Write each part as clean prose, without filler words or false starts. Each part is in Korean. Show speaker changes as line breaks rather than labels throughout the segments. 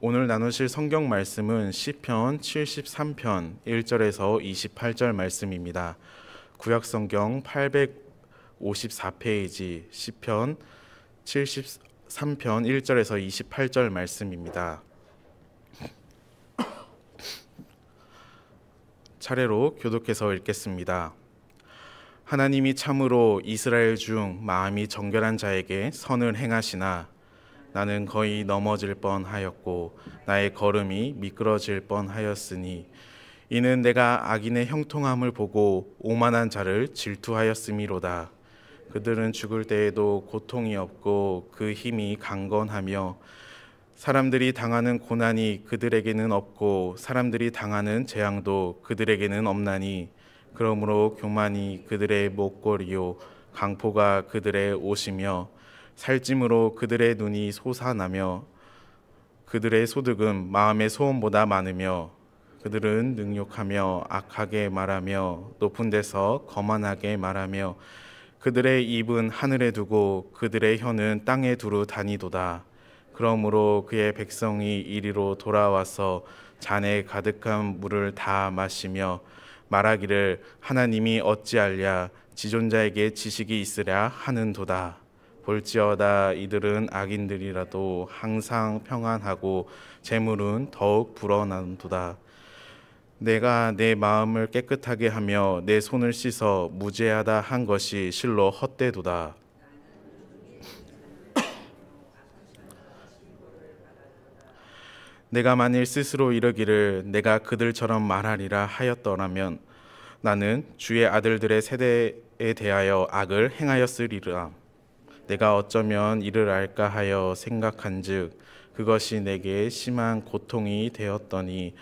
오늘 나누실 성경 말씀은 시편 73편 1절에서 28절 말씀입니다. 구약 성경 854페이지 시편 73편 1절에서 28절 말씀입니다. 차례로 교독해서 읽겠습니다. 하나님이 참으로 이스라엘 중 마음이 정결한 자에게 선을 행하시나 나는 거의 넘어질 뻔하였고 나의 걸음이 미끄러질 뻔하였으니 이는 내가 악인의 형통함을 보고 오만한 자를 질투하였음이로다. 그들은 죽을 때에도 고통이 없고 그 힘이 강건하며 사람들이 당하는 고난이 그들에게는 없고 사람들이 당하는 재앙도 그들에게는 없나니 그러므로 교만이 그들의 목걸이요 강포가 그들의 옷이며 살찜으로 그들의 눈이 솟아나며 그들의 소득은 마음의 소원보다 많으며 그들은 능욕하며 악하게 말하며 높은 데서 거만하게 말하며 그들의 입은 하늘에 두고 그들의 혀는 땅에 두루 다니도다. 그러므로 그의 백성이 이리로 돌아와서 잔에 가득한 물을 다 마시며 말하기를 하나님이 어찌하랴 지존자에게 지식이 있으랴 하는도다. 볼지어다 이들은 악인들이라도 항상 평안하고 재물은 더욱 불어나도다. 내가 내 마음을 깨끗하게 하며 내 손을 씻어 무죄하다 한 것이 실로 헛되도다. 내가 만일 스스로 이르기를 내가 그들처럼 말하리라 하였더라면 나는 주의 아들들의 세대에 대하여 악을 행하였으리라. 내가 어쩌면 이를 알까 하여 생각한즉 그것이 내게 심한 고통이 되었더니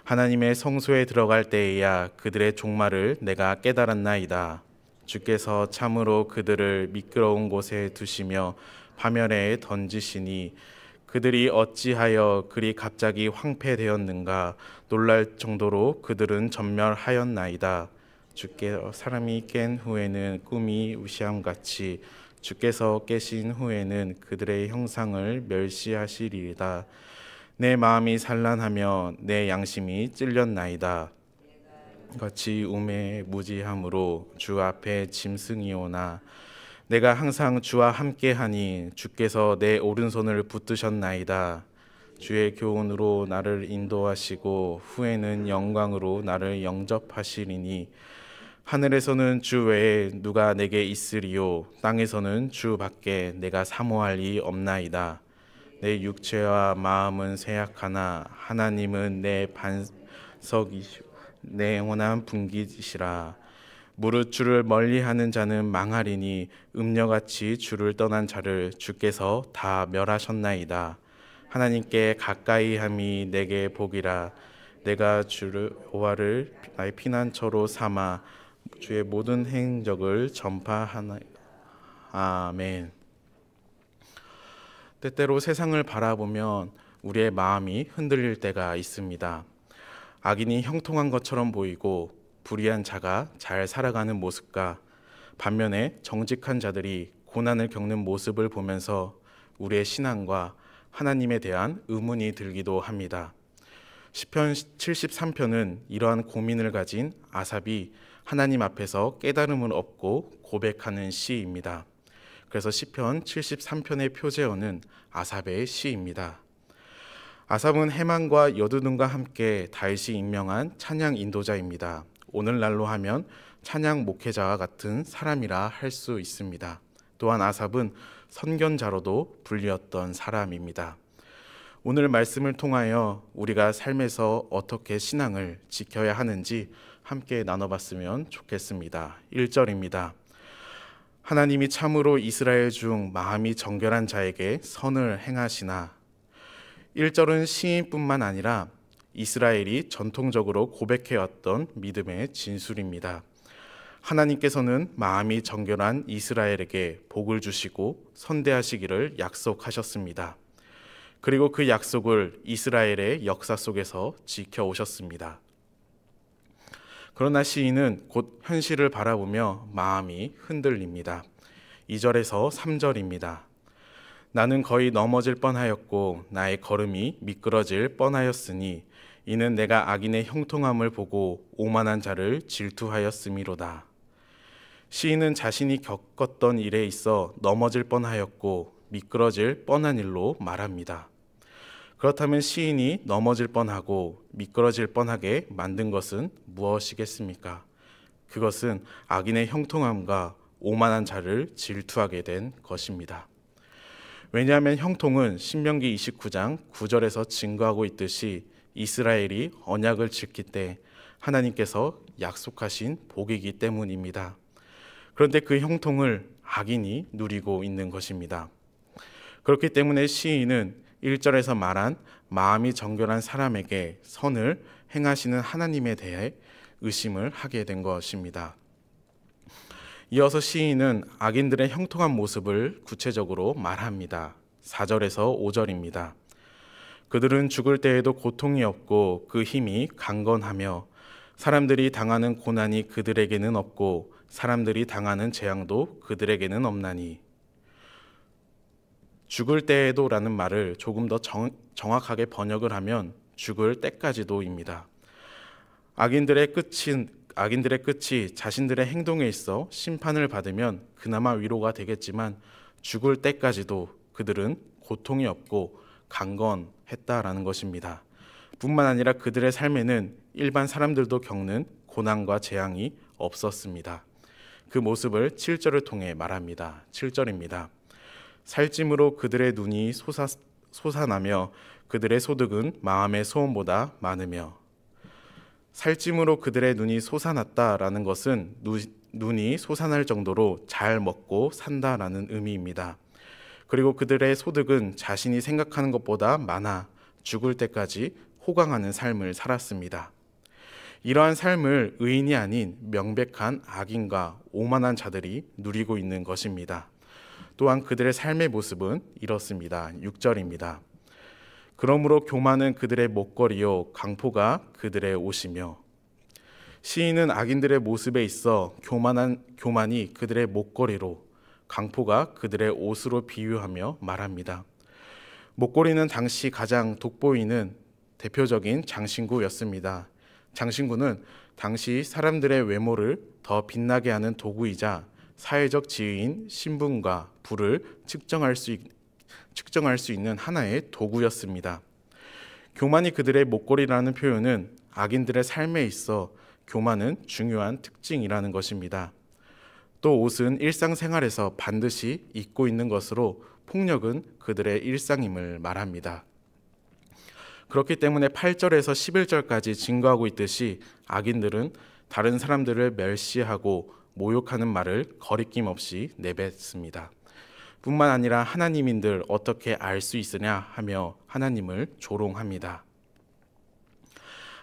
하나님의 성소에 들어갈 때에야 그들의 종말을 내가 깨달았나이다. 주께서 참으로 그들을 미끄러운 곳에 두시며 파멸에 던지시니 그들이 어찌하여 그리 갑자기 황폐되었는가 놀랄 정도로 그들은 전멸하였나이다. 주께서 사람이 깬 후에는 꿈이 우시함같이 주께서 깨신 후에는 그들의 형상을 멸시하시리이다. 내 마음이 산란하며 내 양심이 찔렸나이다. 같이 우매의 무지함으로 주 앞에 짐승이오나 내가 항상 주와 함께하니 주께서 내 오른손을 붙드셨나이다. 주의 교훈으로 나를 인도하시고 후에는 영광으로 나를 영접하시리니 하늘에서는 주 외에 누가 내게 있으리요 땅에서는 주 밖에 내가 사모할 이 없나이다. 내 육체와 마음은 쇠약하나 하나님은 내 반석이시오 내 영원한 분깃이시라. 무릇 주를 멀리하는 자는 망하리니 음녀같이 주를 떠난 자를 주께서 다 멸하셨나이다. 하나님께 가까이함이 내게 복이라. 내가 주를 여호와를 나의 피난처로 삼아 주의 모든 행적을 전파하나. 아멘. 때때로 세상을 바라보면 우리의 마음이 흔들릴 때가 있습니다. 악인이 형통한 것처럼 보이고 불의한 자가 잘 살아가는 모습과 반면에 정직한 자들이 고난을 겪는 모습을 보면서 우리의 신앙과 하나님에 대한 의문이 들기도 합니다. 시편 73편은 이러한 고민을 가진 아삽이 하나님 앞에서 깨달음을 얻고 고백하는 시입니다. 그래서 시편 73편의 표제어는 아삽의 시입니다. 아삽은 헤만과 여두둔과 함께 다윗이 임명한 찬양 인도자입니다. 오늘날로 하면 찬양 목회자와 같은 사람이라 할 수 있습니다. 또한 아삽은 선견자로도 불리었던 사람입니다. 오늘 말씀을 통하여 우리가 삶에서 어떻게 신앙을 지켜야 하는지 함께 나눠봤으면 좋겠습니다. 1절입니다. 하나님이 참으로 이스라엘 중 마음이 정결한 자에게 선을 행하시나. 1절은 시인뿐만 아니라 이스라엘이 전통적으로 고백해왔던 믿음의 진술입니다. 하나님께서는 마음이 정결한 이스라엘에게 복을 주시고 선대하시기를 약속하셨습니다. 그리고 그 약속을 이스라엘의 역사 속에서 지켜오셨습니다. 그러나 시인은 곧 현실을 바라보며 마음이 흔들립니다. 2절에서 3절입니다. 나는 거의 넘어질 뻔하였고 나의 걸음이 미끄러질 뻔하였으니 이는 내가 악인의 형통함을 보고 오만한 자를 질투하였음이로다. 시인은 자신이 겪었던 일에 있어 넘어질 뻔하였고 미끄러질 뻔한 일로 말합니다. 그렇다면 시인이 넘어질 뻔하고 미끄러질 뻔하게 만든 것은 무엇이겠습니까? 그것은 악인의 형통함과 오만한 자를 질투하게 된 것입니다. 왜냐하면 형통은 신명기 29장 9절에서 증거하고 있듯이 이스라엘이 언약을 지킬 때 하나님께서 약속하신 복이기 때문입니다. 그런데 그 형통을 악인이 누리고 있는 것입니다. 그렇기 때문에 시인은 1절에서 말한 마음이 정결한 사람에게 선을 행하시는 하나님에 대해 의심을 하게 된 것입니다. 이어서 시인은 악인들의 형통한 모습을 구체적으로 말합니다. 4절에서 5절입니다. 그들은 죽을 때에도 고통이 없고 그 힘이 강건하며 사람들이 당하는 고난이 그들에게는 없고 사람들이 당하는 재앙도 그들에게는 없나니. 죽을 때에도 라는 말을 조금 더 정확하게 번역을 하면 죽을 때까지도입니다. 악인들의 끝이 자신들의 행동에 있어 심판을 받으면 그나마 위로가 되겠지만 죽을 때까지도 그들은 고통이 없고 강건했다라는 것입니다. 뿐만 아니라 그들의 삶에는 일반 사람들도 겪는 고난과 재앙이 없었습니다. 그 모습을 7절을 통해 말합니다. 7절입니다. 살찜으로 그들의 눈이 솟아나며 그들의 소득은 마음의 소원보다 많으며. 살찜으로 그들의 눈이 솟아났다라는 것은 눈이 솟아날 정도로 잘 먹고 산다라는 의미입니다. 그리고 그들의 소득은 자신이 생각하는 것보다 많아 죽을 때까지 호강하는 삶을 살았습니다. 이러한 삶을 의인이 아닌 명백한 악인과 오만한 자들이 누리고 있는 것입니다. 또한 그들의 삶의 모습은 이렇습니다. 6절입니다. 그러므로 교만은 그들의 목걸이요 강포가 그들의 옷이며. 시인은 악인들의 모습에 있어 교만이 그들의 목걸이로 강포가 그들의 옷으로 비유하며 말합니다. 목걸이는 당시 가장 돋보이는 대표적인 장신구였습니다. 장신구는 당시 사람들의 외모를 더 빛나게 하는 도구이자 사회적 지위인 신분과 부를 측정할 수 있는 하나의 도구였습니다. 교만이 그들의 목걸이라는 표현은 악인들의 삶에 있어 교만은 중요한 특징이라는 것입니다. 또 옷은 일상생활에서 반드시 입고 있는 것으로 폭력은 그들의 일상임을 말합니다. 그렇기 때문에 8절에서 11절까지 증거하고 있듯이 악인들은 다른 사람들을 멸시하고 모욕하는 말을 거리낌 없이 내뱉습니다. 뿐만 아니라 하나님인들 어떻게 알 수 있으냐 하며 하나님을 조롱합니다.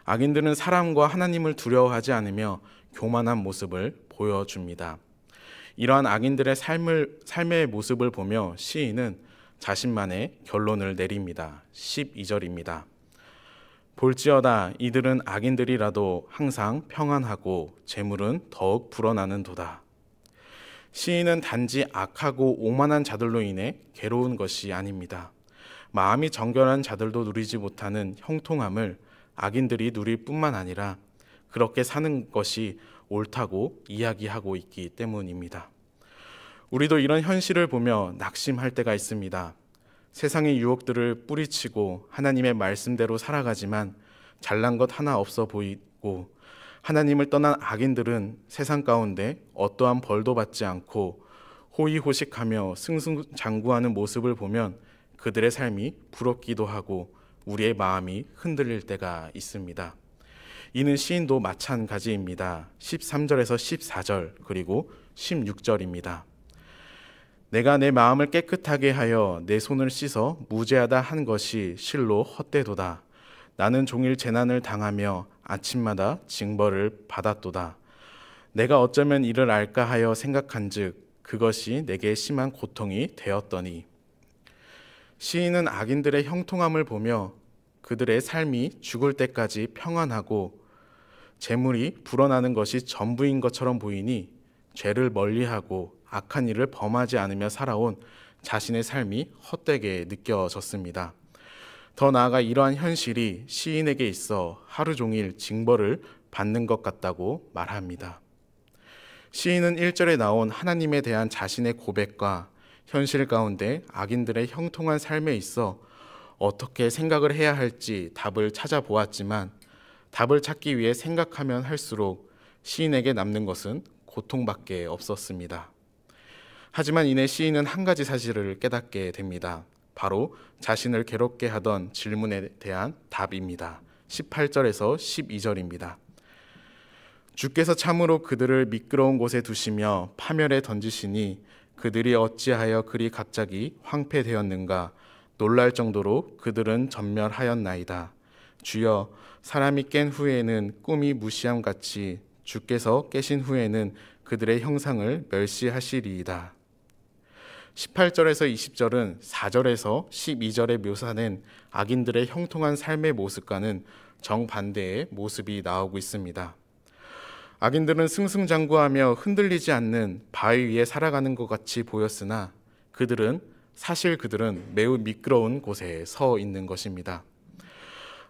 악인들은 사람과 하나님을 두려워하지 않으며 교만한 모습을 보여줍니다. 이러한 악인들의 삶의 모습을 보며 시인은 자신만의 결론을 내립니다. 12절입니다. 볼지어다 이들은 악인들이라도 항상 평안하고 재물은 더욱 불어나는도다. 시인은 단지 악하고 오만한 자들로 인해 괴로운 것이 아닙니다. 마음이 정결한 자들도 누리지 못하는 형통함을 악인들이 누릴 뿐만 아니라 그렇게 사는 것이 옳다고 이야기하고 있기 때문입니다. 우리도 이런 현실을 보며 낙심할 때가 있습니다. 세상의 유혹들을 뿌리치고 하나님의 말씀대로 살아가지만 잘난 것 하나 없어 보이고 하나님을 떠난 악인들은 세상 가운데 어떠한 벌도 받지 않고 호의호식하며 승승장구하는 모습을 보면 그들의 삶이 부럽기도 하고 우리의 마음이 흔들릴 때가 있습니다. 이는 시인도 마찬가지입니다. 13절에서 14절 그리고 16절입니다. 내가 내 마음을 깨끗하게 하여 내 손을 씻어 무죄하다 한 것이 실로 헛되도다. 나는 종일 재난을 당하며 아침마다 징벌을 받았도다. 내가 어쩌면 이를 알까 하여 생각한즉 그것이 내게 심한 고통이 되었더니. 시인은 악인들의 형통함을 보며 그들의 삶이 죽을 때까지 평안하고 재물이 불어나는 것이 전부인 것처럼 보이니 죄를 멀리하고 악한 일을 범하지 않으며 살아온 자신의 삶이 헛되게 느껴졌습니다. 더 나아가 이러한 현실이 시인에게 있어 하루 종일 징벌을 받는 것 같다고 말합니다. 시인은 1절에 나온 하나님에 대한 자신의 고백과 현실 가운데 악인들의 형통한 삶에 있어 어떻게 생각을 해야 할지 답을 찾아보았지만 답을 찾기 위해 생각하면 할수록 시인에게 남는 것은 고통밖에 없었습니다. 하지만 이내 시인은 한 가지 사실을 깨닫게 됩니다. 바로 자신을 괴롭게 하던 질문에 대한 답입니다. 18절에서 12절입니다. 주께서 참으로 그들을 미끄러운 곳에 두시며 파멸에 던지시니 그들이 어찌하여 그리 갑자기 황폐되었는가. 놀랄 정도로 그들은 전멸하였나이다. 주여, 사람이 깬 후에는 꿈이 무시함같이 주께서 깨신 후에는 그들의 형상을 멸시하시리이다. 18절에서 20절은 4절에서 12절에 묘사된 악인들의 형통한 삶의 모습과는 정반대의 모습이 나오고 있습니다. 악인들은 승승장구하며 흔들리지 않는 바위 위에 살아가는 것 같이 보였으나 그들은 매우 미끄러운 곳에 서 있는 것입니다.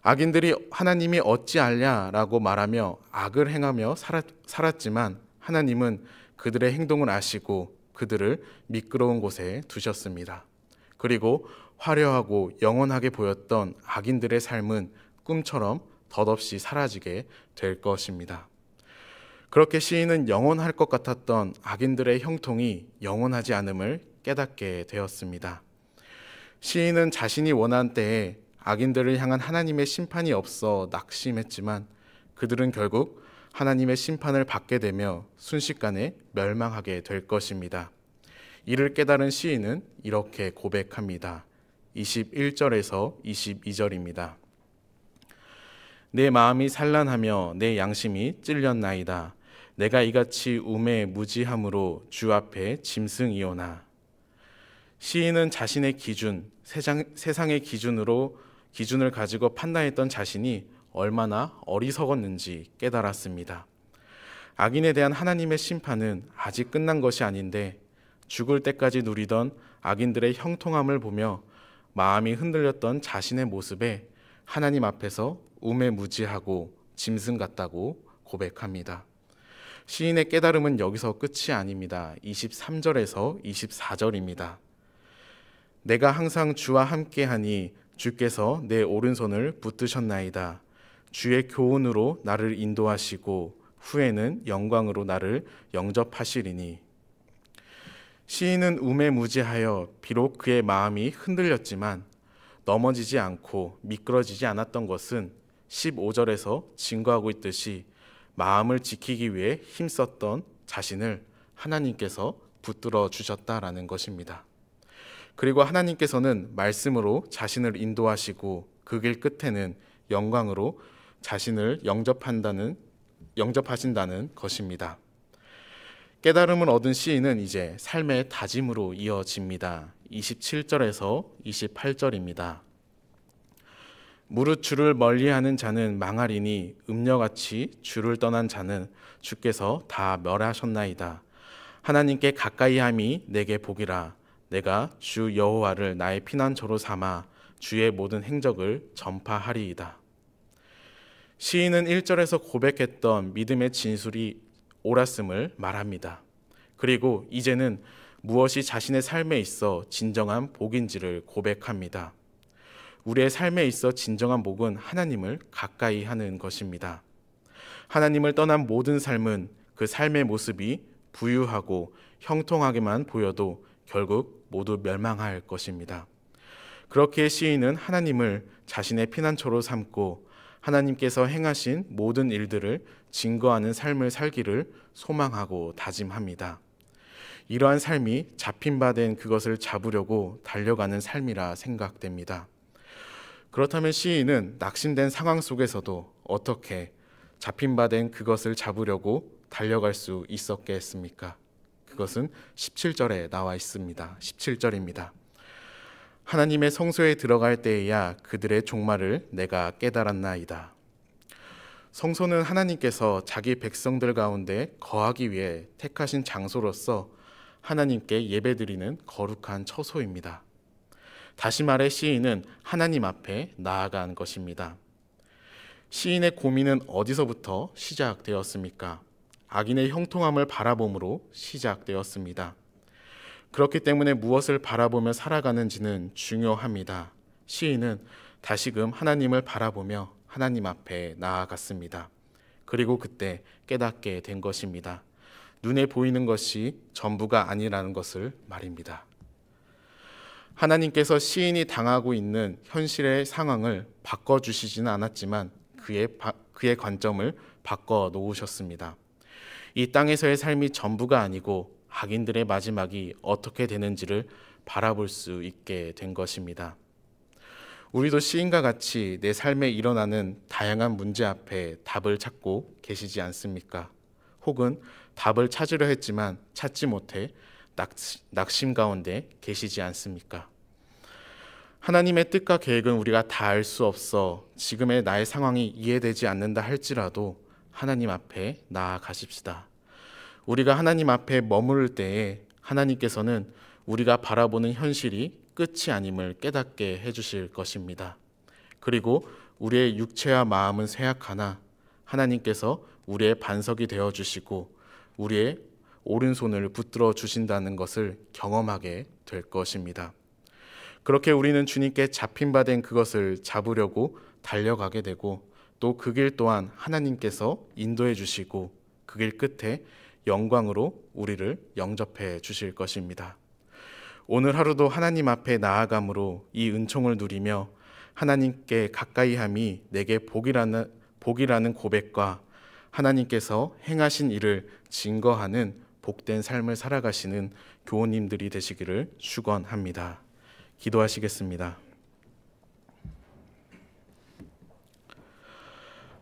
악인들이 하나님이 어찌알냐라고 말하며 악을 행하며 살았지만 하나님은 그들의 행동을 아시고 그들을 미끄러운 곳에 두셨습니다. 그리고 화려하고 영원하게 보였던 악인들의 삶은 꿈처럼 덧없이 사라지게 될 것입니다. 그렇게 시인은 영원할 것 같았던 악인들의 형통이 영원하지 않음을 깨닫게 되었습니다. 시인은 자신이 원한 때에 악인들을 향한 하나님의 심판이 없어 낙심했지만 그들은 결국 하나님의 심판을 받게 되며 순식간에 멸망하게 될 것입니다. 이를 깨달은 시인은 이렇게 고백합니다. 21절에서 22절입니다. 내 마음이 산란하며 내 양심이 찔렸나이다. 내가 이같이 우매무지함으로 주 앞에 짐승이오나. 시인은 자신의 기준, 세상의 기준을 가지고 판단했던 자신이 얼마나 어리석었는지 깨달았습니다. 악인에 대한 하나님의 심판은 아직 끝난 것이 아닌데 죽을 때까지 누리던 악인들의 형통함을 보며 마음이 흔들렸던 자신의 모습에 하나님 앞에서 우매무지하고 짐승 같다고 고백합니다. 시인의 깨달음은 여기서 끝이 아닙니다. 23절에서 24절입니다. 내가 항상 주와 함께하니 주께서 내 오른손을 붙드셨나이다. 주의 교훈으로 나를 인도하시고 후에는 영광으로 나를 영접하시리니. 시인은 우매무지하여 비록 그의 마음이 흔들렸지만 넘어지지 않고 미끄러지지 않았던 것은 15절에서 증거하고 있듯이 마음을 지키기 위해 힘썼던 자신을 하나님께서 붙들어 주셨다라는 것입니다. 그리고 하나님께서는 말씀으로 자신을 인도하시고 그 길 끝에는 영광으로 자신을 영접하신다는 것입니다. 깨달음을 얻은 시인은 이제 삶의 다짐으로 이어집니다. 27절에서 28절입니다. 무릇 주를 멀리하는 자는 망하리니 음녀같이 주를 떠난 자는 주께서 다 멸하셨나이다. 하나님께 가까이함이 내게 복이라. 내가 주 여호와를 나의 피난처로 삼아 주의 모든 행적을 전파하리이다. 시인은 1절에서 고백했던 믿음의 진술이 옳았음을 말합니다. 그리고 이제는 무엇이 자신의 삶에 있어 진정한 복인지를 고백합니다. 우리의 삶에 있어 진정한 복은 하나님을 가까이 하는 것입니다. 하나님을 떠난 모든 삶은 그 삶의 모습이 부유하고 형통하게만 보여도 결국 모두 멸망할 것입니다. 그렇기에 시인은 하나님을 자신의 피난처로 삼고 하나님께서 행하신 모든 일들을 증거하는 삶을 살기를 소망하고 다짐합니다. 이러한 삶이 잡힌 바 된 그것을 잡으려고 달려가는 삶이라 생각됩니다. 그렇다면 시인은 낙심된 상황 속에서도 어떻게 잡힌 바 된 그것을 잡으려고 달려갈 수 있었겠습니까? 그것은 17절에 나와 있습니다. 17절입니다. 하나님의 성소에 들어갈 때에야 그들의 종말을 내가 깨달았나이다. 성소는 하나님께서 자기 백성들 가운데 거하기 위해 택하신 장소로서 하나님께 예배드리는 거룩한 처소입니다. 다시 말해 시인은 하나님 앞에 나아간 것입니다. 시인의 고민은 어디서부터 시작되었습니까? 악인의 형통함을 바라봄으로 시작되었습니다. 그렇기 때문에 무엇을 바라보며 살아가는지는 중요합니다. 시인은 다시금 하나님을 바라보며 하나님 앞에 나아갔습니다. 그리고 그때 깨닫게 된 것입니다. 눈에 보이는 것이 전부가 아니라는 것을 말입니다. 하나님께서 시인이 당하고 있는 현실의 상황을 바꿔주시지는 않았지만 그의 관점을 바꿔 놓으셨습니다. 이 땅에서의 삶이 전부가 아니고 악인들의 마지막이 어떻게 되는지를 바라볼 수 있게 된 것입니다. 우리도 시인과 같이 내 삶에 일어나는 다양한 문제 앞에 답을 찾고 계시지 않습니까? 혹은 답을 찾으려 했지만 찾지 못해 낙심 가운데 계시지 않습니까? 하나님의 뜻과 계획은 우리가 다 알 수 없어 지금의 나의 상황이 이해되지 않는다 할지라도 하나님 앞에 나아가십시다. 우리가 하나님 앞에 머무를 때에 하나님께서는 우리가 바라보는 현실이 끝이 아님을 깨닫게 해주실 것입니다. 그리고 우리의 육체와 마음은 쇠약하나 하나님께서 우리의 반석이 되어주시고 우리의 오른손을 붙들어 주신다는 것을 경험하게 될 것입니다. 그렇게 우리는 주님께 잡힌 바 된 그것을 잡으려고 달려가게 되고 또 그 길 또한 하나님께서 인도해 주시고 그 길 끝에 영광으로 우리를 영접해 주실 것입니다. 오늘 하루도 하나님 앞에 나아감으로 이 은총을 누리며 하나님께 가까이함이 내게 복이라는 고백과 하나님께서 행하신 일을 증거하는 복된 삶을 살아가시는 교우님들이 되시기를 축원합니다. 기도하시겠습니다.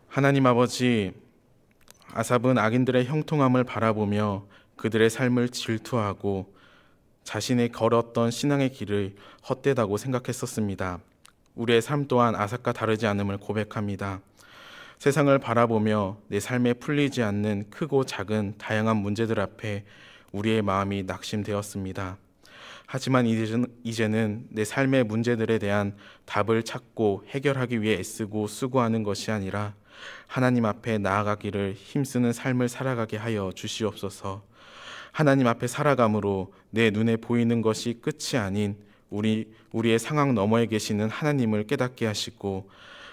하나님 아버지, 아삽은 악인들의 형통함을 바라보며 그들의 삶을 질투하고 자신이 걸었던 신앙의 길을 헛되다고 생각했었습니다. 우리의 삶 또한 아삽과 다르지 않음을 고백합니다. 세상을 바라보며 내 삶에 풀리지 않는 크고 작은 다양한 문제들 앞에 우리의 마음이 낙심되었습니다. 하지만 이제는 내 삶의 문제들에 대한 답을 찾고 해결하기 위해 애쓰고 수고하는 것이 아니라 하나님 앞에 나아가기를 힘쓰는 삶을 살아가게 하여 주시옵소서. 하나님 앞에 살아감으로 내 눈에 보이는 것이 끝이 아닌 우리의 상황 너머에 계시는 하나님을 깨닫게 하시고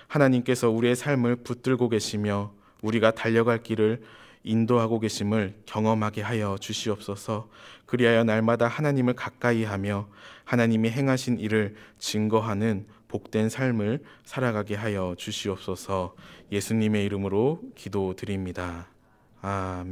하나님께서 우리의 삶을 붙들고 계시며 우리가 달려갈 길을 인도하고 계심을 경험하게 하여 주시옵소서. 그리하여 날마다 하나님을 가까이 하며 하나님이 행하신 일을 증거하는 복된 삶을 살아가게 하여 주시옵소서. 예수님의 이름으로 기도드립니다. 아멘.